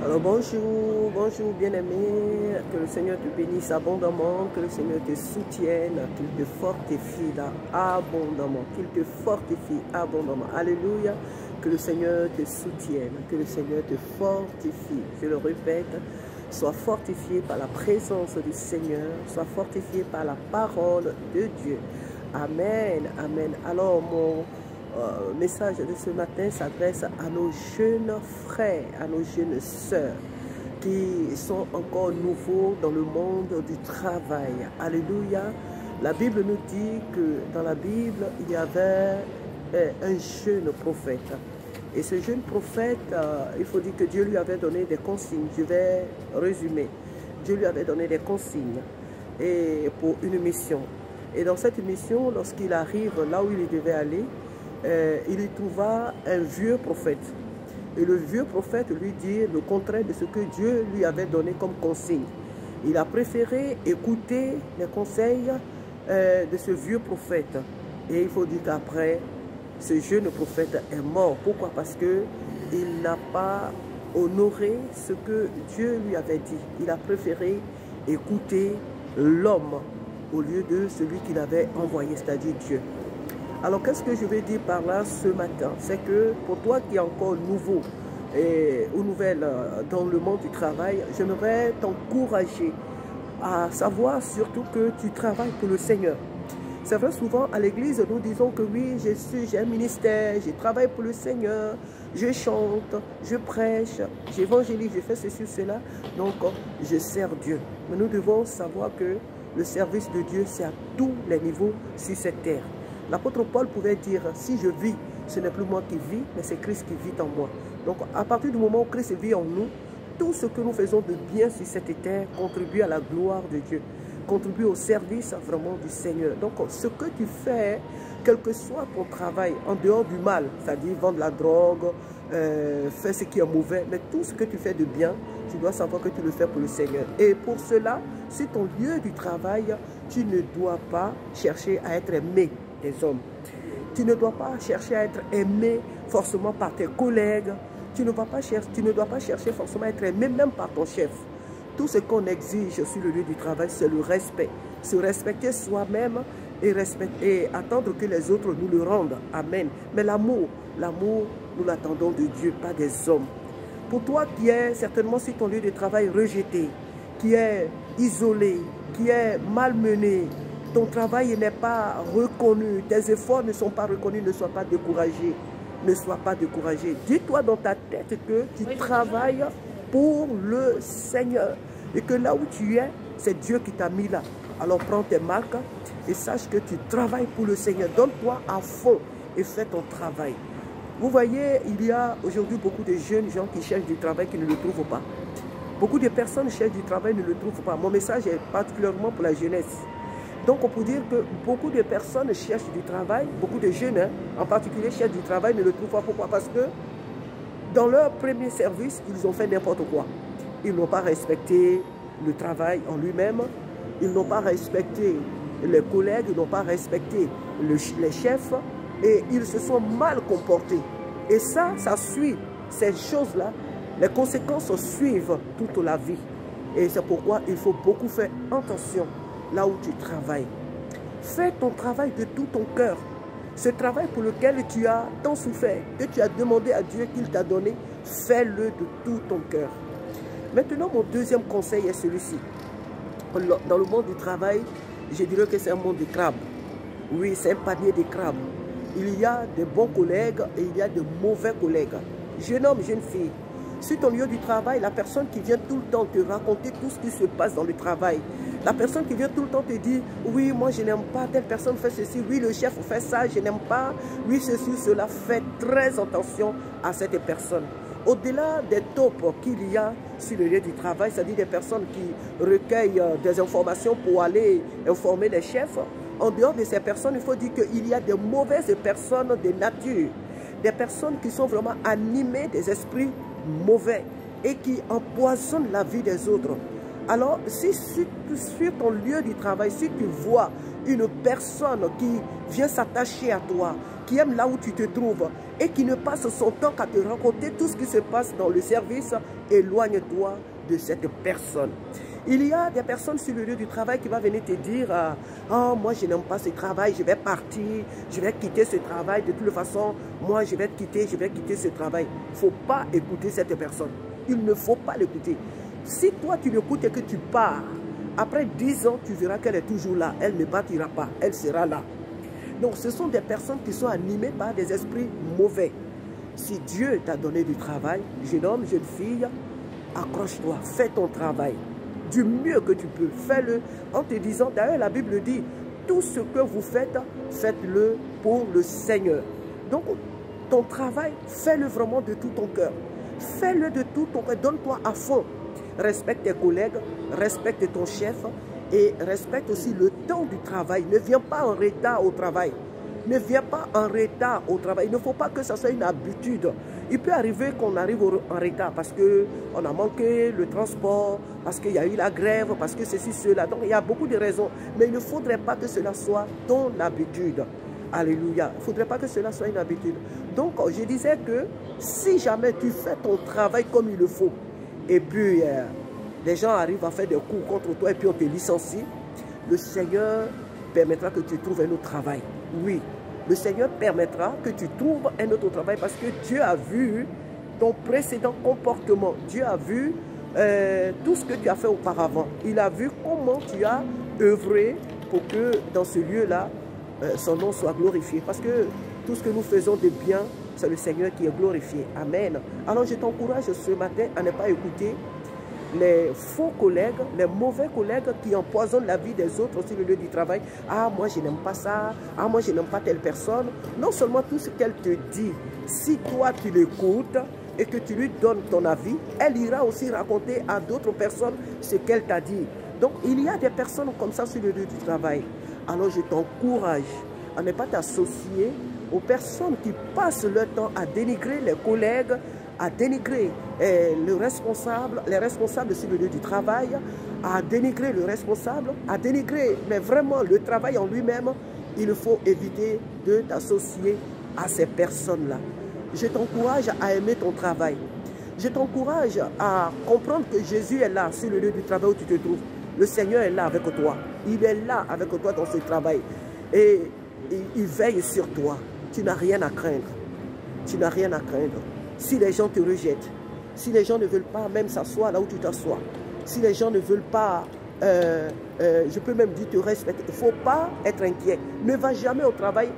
Alors bonjour bien-aimé, que le Seigneur te bénisse abondamment, que le Seigneur te soutienne, qu'il te fortifie là abondamment, qu'il te fortifie abondamment. Alléluia, que le Seigneur te soutienne, que le Seigneur te fortifie. Je le répète, sois fortifié par la présence du Seigneur, sois fortifié par la parole de Dieu. Amen, amen. Alors mon message de ce matin s'adresse à nos jeunes frères, à nos jeunes sœurs qui sont encore nouveaux dans le monde du travail. Alléluia. La Bible nous dit que dans la Bible, il y avait un jeune prophète. Et ce jeune prophète, il faut dire que Dieu lui avait donné des consignes. Je vais résumer. Dieu lui avait donné des consignes et pour une mission. Et dans cette mission, lorsqu'il arrive là où il devait aller, il y trouva un vieux prophète. Et le vieux prophète lui dit le contraire de ce que Dieu lui avait donné comme consigne. Il a préféré écouter les conseils de ce vieux prophète. Et il faut dire qu'après, ce jeune prophète est mort. Pourquoi? Parce qu'il n'a pas honoré ce que Dieu lui avait dit. Il a préféré écouter l'homme au lieu de celui qu'il avait envoyé, c'est-à-dire Dieu. Alors, qu'est-ce que je vais dire par là ce matin? C'est que pour toi qui es encore nouveau ou nouvelle dans le monde du travail, j'aimerais t'encourager à savoir surtout que tu travailles pour le Seigneur. C'est vrai, souvent à l'église, nous disons que oui, j'ai un ministère, je travaille pour le Seigneur, je chante, je prêche, j'évangélise, je fais ceci, cela, donc je sers Dieu. Mais nous devons savoir que le service de Dieu, c'est à tous les niveaux sur cette terre. L'apôtre Paul pouvait dire, si je vis, ce n'est plus moi qui vis, mais c'est Christ qui vit en moi. Donc à partir du moment où Christ vit en nous, tout ce que nous faisons de bien sur cette terre contribue à la gloire de Dieu, contribue au service vraiment du Seigneur. Donc ce que tu fais, quel que soit ton travail, en dehors du mal, c'est-à-dire vendre la drogue, faire ce qui est mauvais, mais tout ce que tu fais de bien, tu dois savoir que tu le fais pour le Seigneur. Et pour cela, sur ton lieu du travail, tu ne dois pas chercher à être aimé des hommes. Tu ne dois pas chercher à être aimé forcément par tes collègues. Tu ne dois pas chercher forcément à être aimé même par ton chef. Tout ce qu'on exige sur le lieu du travail, c'est le respect. Se respecter soi-même et attendre que les autres nous le rendent. Amen. Mais l'amour, nous l'attendons de Dieu, pas des hommes. Pour toi qui es certainement sur ton lieu de travail rejeté, qui est isolé, qui est malmené, ton travail n'est pas reconnu, tes efforts ne sont pas reconnus, ne sois pas découragé. Ne sois pas découragé. Dis-toi dans ta tête que tu travailles pour le Seigneur. Et que là où tu es, c'est Dieu qui t'a mis là. Alors prends tes marques et sache que tu travailles pour le Seigneur. Donne-toi à fond et fais ton travail. Vous voyez, il y a aujourd'hui beaucoup de jeunes gens qui cherchent du travail qui ne le trouvent pas. Beaucoup de personnes cherchent du travail et ne le trouvent pas. Mon message est particulièrement pour la jeunesse. Donc on peut dire que beaucoup de personnes cherchent du travail, beaucoup de jeunes en particulier cherchent du travail, ne le trouvent pas. Pourquoi? Parce que dans leur premier service, ils ont fait n'importe quoi. Ils n'ont pas respecté le travail en lui-même, ils n'ont pas respecté les collègues, ils n'ont pas respecté les chefs et ils se sont mal comportés. Et ça suit, ces choses-là, les conséquences suivent toute la vie. Et c'est pourquoi il faut beaucoup faire attention là où tu travailles. Fais ton travail de tout ton cœur. Ce travail pour lequel tu as tant souffert, que tu as demandé à Dieu qu'il t'a donné, fais-le de tout ton cœur. Maintenant, mon deuxième conseil est celui-ci. Dans le monde du travail, je dirais que c'est un monde de crabes. Oui, c'est un panier de crabes. Il y a de bons collègues et il y a de mauvais collègues. Jeune homme, jeune fille, sur ton lieu du travail, la personne qui vient tout le temps te raconter tout ce qui se passe dans le travail, la personne qui vient tout le temps te dire, oui, moi je n'aime pas, telle personne fait ceci, oui, le chef fait ça, je n'aime pas, oui, ceci, cela, fais très attention à cette personne. Au-delà des taupes qu'il y a sur le lieu du travail, c'est-à-dire des personnes qui recueillent des informations pour aller informer les chefs, en dehors de ces personnes, il faut dire qu'il y a de mauvaises personnes de nature, des personnes qui sont vraiment animées des esprits mauvais et qui empoisonnent la vie des autres. Alors, si sur ton lieu du travail, si tu vois une personne qui vient s'attacher à toi, qui aime là où tu te trouves et qui ne passe son temps qu'à te raconter tout ce qui se passe dans le service, éloigne-toi de cette personne. Il y a des personnes sur le lieu du travail qui vont venir te dire « Oh, moi je n'aime pas ce travail, je vais partir, je vais quitter ce travail. De toute façon, moi je vais quitter ce travail. » Il ne faut pas écouter cette personne. Il ne faut pas l'écouter. Si toi tu l'écoutes et que tu pars, après 10 ans, tu verras qu'elle est toujours là. Elle ne partira pas, elle sera là. Donc ce sont des personnes qui sont animées par des esprits mauvais. Si Dieu t'a donné du travail, jeune homme, jeune fille, accroche-toi, fais ton travail du mieux que tu peux. Fais-le en te disant, d'ailleurs la Bible dit, tout ce que vous faites, faites-le pour le Seigneur. Donc ton travail, fais-le vraiment de tout ton cœur. Fais-le de tout ton cœur, donne-toi à fond. Respecte tes collègues, respecte ton chef et respecte aussi le temps du travail. Ne viens pas en retard au travail. Ne viens pas en retard au travail. Il ne faut pas que ça soit une habitude. Il peut arriver qu'on arrive en retard parce qu'on a manqué le transport, parce qu'il y a eu la grève, parce que ceci, cela. Donc il y a beaucoup de raisons. Mais il ne faudrait pas que cela soit ton habitude. Alléluia. Il ne faudrait pas que cela soit une habitude. Donc je disais que si jamais tu fais ton travail comme il le faut, et puis les gens arrivent à faire des coups contre toi et puis on te licencie, le Seigneur permettra que tu trouves un autre travail. Oui, le Seigneur permettra que tu trouves un autre travail parce que Dieu a vu ton précédent comportement. Dieu a vu tout ce que tu as fait auparavant. Il a vu comment tu as œuvré pour que dans ce lieu-là, son nom soit glorifié. Parce que tout ce que nous faisons de bien, c'est le Seigneur qui est glorifié. Amen. Alors je t'encourage ce matin à ne pas écouter les faux collègues, les mauvais collègues qui empoisonnent la vie des autres sur le lieu du travail. Ah, moi je n'aime pas ça. Ah, moi je n'aime pas telle personne. Non seulement tout ce qu'elle te dit, si toi tu l'écoutes et que tu lui donnes ton avis, elle ira aussi raconter à d'autres personnes ce qu'elle t'a dit. Donc il y a des personnes comme ça sur le lieu du travail. Alors je t'encourage à ne pas t'associer aux personnes qui passent leur temps à dénigrer les collègues, à dénigrer les responsables sur le lieu du travail, à dénigrer le responsable, à dénigrer mais vraiment le travail en lui-même. Il faut éviter de t'associer à ces personnes-là. Je t'encourage à aimer ton travail. Je t'encourage à comprendre que Jésus est là sur le lieu du travail où tu te trouves. Le Seigneur est là avec toi. Il est là avec toi dans ce travail. Et il veille sur toi. Tu n'as rien à craindre. Tu n'as rien à craindre. Si les gens te rejettent, si les gens ne veulent pas même s'asseoir là où tu t'assois, si les gens ne veulent pas, je peux même dire te respecter, il ne faut pas être inquiet. Ne va jamais au travail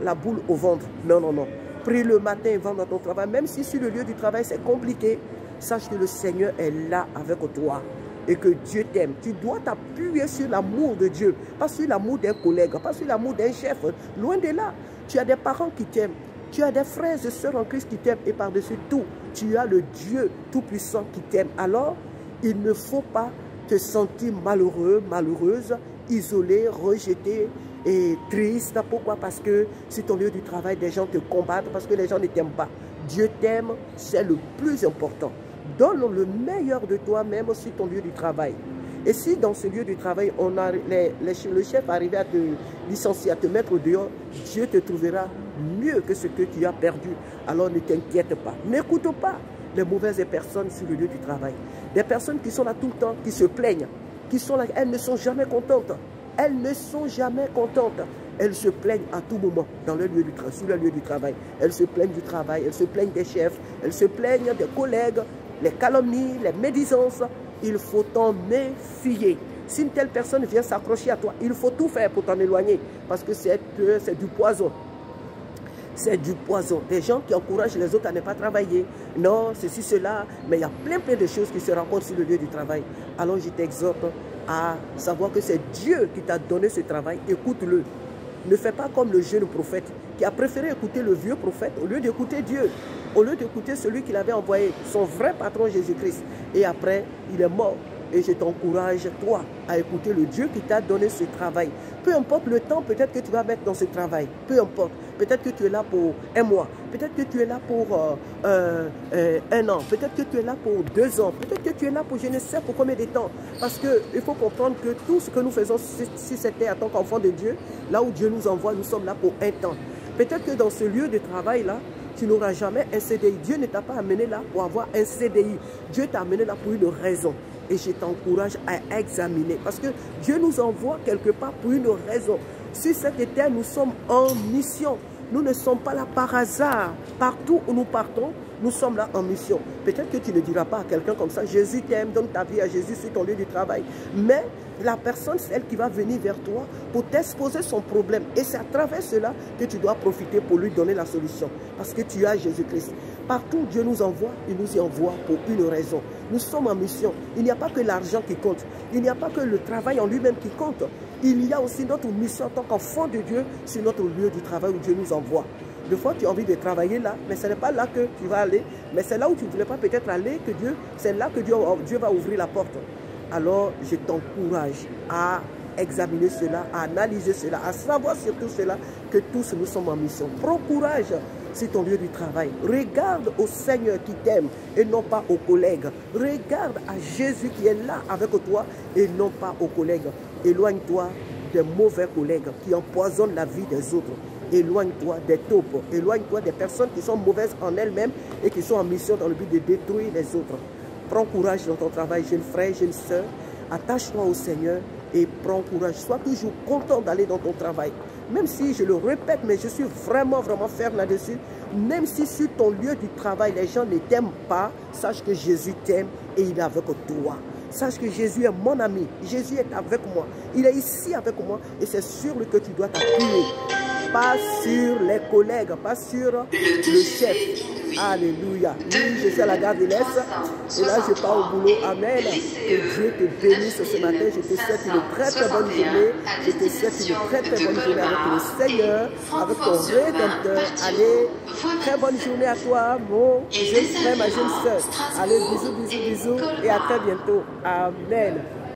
la boule au ventre. Non, non, non. Prie le matin et va dans ton travail. Même si sur le lieu du travail c'est compliqué, sache que le Seigneur est là avec toi. Et que Dieu t'aime. Tu dois t'appuyer sur l'amour de Dieu. Pas sur l'amour d'un collègue, pas sur l'amour d'un chef. Loin de là. Tu as des parents qui t'aiment. Tu as des frères et sœurs en Christ qui t'aiment. Et par-dessus tout, tu as le Dieu Tout-Puissant qui t'aime. Alors, il ne faut pas te sentir malheureux, malheureuse, isolé, rejeté et triste. Pourquoi? Parce que sur ton lieu du travail, des gens te combattent, parce que les gens ne t'aiment pas. Dieu t'aime, c'est le plus important. Donne le meilleur de toi-même sur ton lieu du travail. Et si dans ce lieu du travail, le chef arrive à te licencier, à te mettre dehors, Dieu te trouvera mieux que ce que tu as perdu. Alors ne t'inquiète pas. N'écoute pas les mauvaises personnes sur le lieu du travail. Des personnes qui sont là tout le temps, qui se plaignent, qui sont là, elles ne sont jamais contentes. Elles ne sont jamais contentes. Elles se plaignent à tout moment dans le lieu sur le lieu du travail. Elles se plaignent du travail, elles se plaignent des chefs, elles se plaignent des collègues, les calomnies, les médisances. Il faut t'en méfier. Si une telle personne vient s'accrocher à toi, il faut tout faire pour t'en éloigner. Parce que c'est du poison. C'est du poison. Des gens qui encouragent les autres à ne pas travailler. Non, ceci, cela. Mais il y a plein de choses qui se rencontrent sur le lieu du travail. Alors je t'exhorte à savoir que c'est Dieu qui t'a donné ce travail. Écoute-le. Ne fais pas comme le jeune prophète qui a préféré écouter le vieux prophète au lieu d'écouter Dieu, au lieu d'écouter celui qu'il avait envoyé, son vrai patron Jésus-Christ. Et après, il est mort. Et je t'encourage, toi, à écouter le Dieu qui t'a donné ce travail. Peu importe le temps peut-être que tu vas mettre dans ce travail, peu importe. Peut-être que tu es là pour un mois. Peut-être que tu es là pour un an. Peut-être que tu es là pour 2 ans. Peut-être que tu es là pour je ne sais pour combien de temps. Parce qu'il faut comprendre que tout ce que nous faisons sur cette terre en tant qu'enfants de Dieu, là où Dieu nous envoie, nous sommes là pour un temps. Peut-être que dans ce lieu de travail-là, tu n'auras jamais un CDI. Dieu ne t'a pas amené là pour avoir un CDI. Dieu t'a amené là pour une raison. Et je t'encourage à examiner. Parce que Dieu nous envoie quelque part pour une raison. Sur cette terre, nous sommes en mission. Nous ne sommes pas là par hasard. Partout où nous partons, nous sommes là en mission. Peut-être que tu ne diras pas à quelqu'un comme ça, Jésus t'aime, donne ta vie à Jésus sur ton lieu de travail. Mais la personne, c'est elle qui va venir vers toi pour t'exposer son problème. Et c'est à travers cela que tu dois profiter pour lui donner la solution. Parce que tu as Jésus-Christ. Partout où Dieu nous envoie, il nous y envoie pour une raison. Nous sommes en mission. Il n'y a pas que l'argent qui compte. Il n'y a pas que le travail en lui-même qui compte. Il y a aussi notre mission en tant qu'enfant de Dieu sur notre lieu du travail où Dieu nous envoie. Des fois, tu as envie de travailler là, mais ce n'est pas là que tu vas aller. Mais c'est là où tu ne voulais pas peut-être aller, que c'est là que Dieu va ouvrir la porte. Alors, je t'encourage à examiner cela, à analyser cela, à savoir surtout cela, que tous nous sommes en mission. Prends courage sur ton lieu du travail. Regarde au Seigneur qui t'aime et non pas aux collègues. Regarde à Jésus qui est là avec toi et non pas aux collègues. Éloigne-toi des mauvais collègues qui empoisonnent la vie des autres. Éloigne-toi des taupes. Éloigne-toi des personnes qui sont mauvaises en elles-mêmes et qui sont en mission dans le but de détruire les autres. Prends courage dans ton travail, jeune frère, jeune soeur. Attache-toi au Seigneur et prends courage. Sois toujours content d'aller dans ton travail. Même si, je le répète, mais je suis vraiment ferme là-dessus. Même si sur ton lieu du travail, les gens ne t'aiment pas, sache que Jésus t'aime et il est avec toi. Sache que Jésus est mon ami. Jésus est avec moi. Il est ici avec moi et c'est sur lui que tu dois t'appuyer. Pas sur les collègues, pas sur le chef. Alléluia. Oui, je suis à la gare de l'Est et là je pars au boulot. Amen. Que Dieu te bénisse ce matin. Je te souhaite une très bonne journée. Je te souhaite une très bonne journée avec le Seigneur, avec ton Rédempteur. Allez, très bonne journée à toi, mon jeune frère, ma jeune soeur. Allez, bisous et à très bientôt. Amen.